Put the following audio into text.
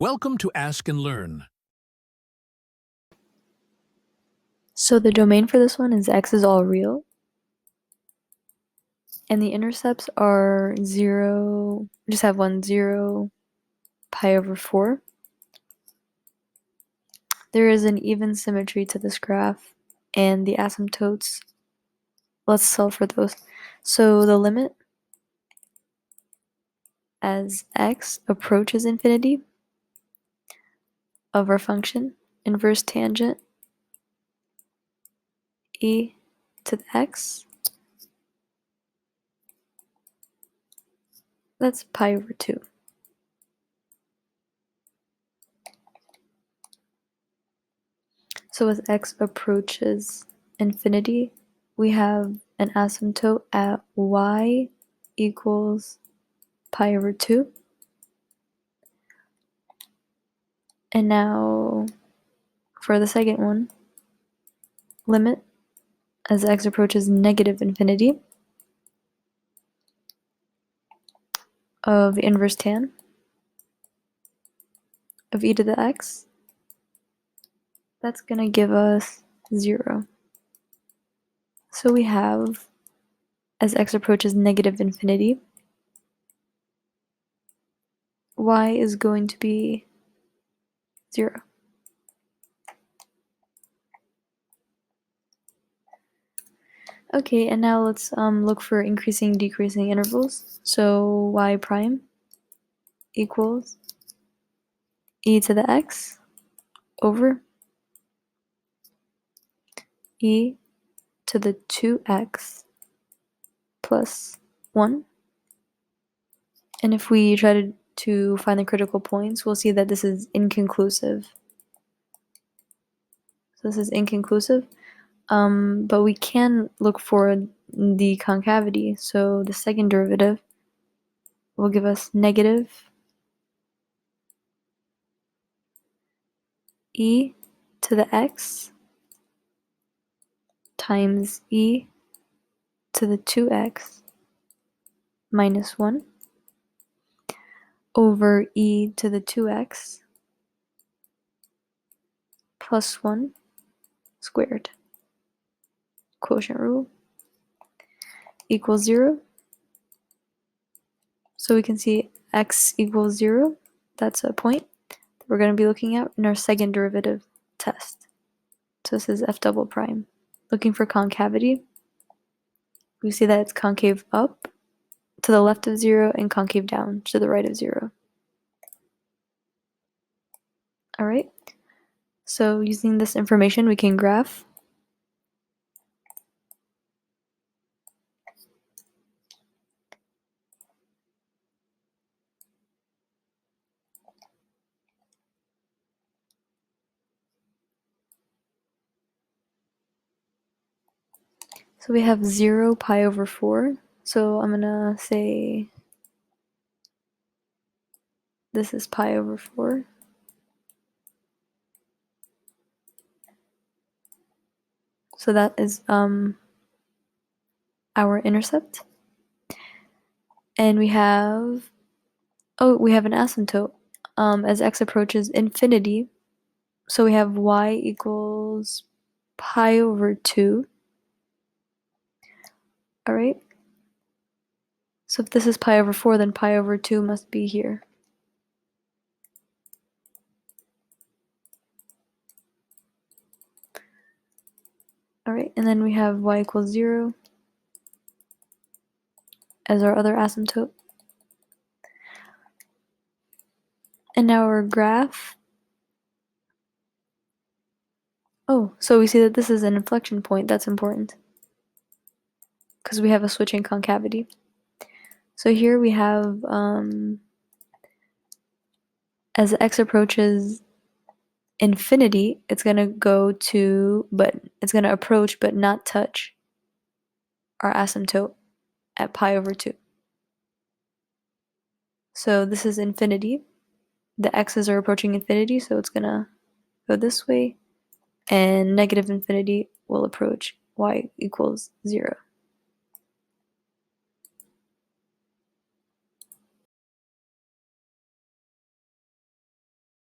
Welcome to Ask and Learn. So the domain for this one is x is all real. And the intercepts are 0, just have 0, pi over 4. There is an even symmetry to this graph, and the asymptotes, let's solve for those. So the limit as x approaches infinity of our function, inverse tangent e to the x, that's pi over 2. So as x approaches infinity, we have an asymptote at y equals pi over 2. And now for the second one, limit as x approaches negative infinity of inverse tan of e to the x, that's going to give us 0. So we have, as x approaches negative infinity, y is going to be 0. Okay, and now let's look for increasing, decreasing intervals. So y prime equals e to the x over e to the 2x plus 1. And if we try to find the critical points, we'll see that this is inconclusive. So this is inconclusive, but we can look for the concavity. So the second derivative will give us negative e to the x times e to the 2x minus 1 over e to the 2x plus 1 squared. Quotient rule equals 0. So we can see x equals 0. That's a point that we're going to be looking at in our second derivative test. So this is f double prime. Looking for concavity, we see that it's concave up to the left of 0 and concave down to the right of 0. All right, so using this information, we can graph. So we have 0 pi over 4. So I'm going to say this is pi over 4. So that is our intercept. And we have, we have an asymptote as x approaches infinity. So we have y equals pi over 2. All right. So if this is pi over 4, then pi over 2 must be here. All right, and then we have y equals 0 as our other asymptote. And now our graph. Oh, so we see that this is an inflection point. That's important because we have a switching concavity. So here we have, as x approaches infinity, it's going to go to, but it's going to approach but not touch our asymptote at pi over 2. So this is infinity. The x's are approaching infinity, so it's going to go this way, and negative infinity will approach y equals 0.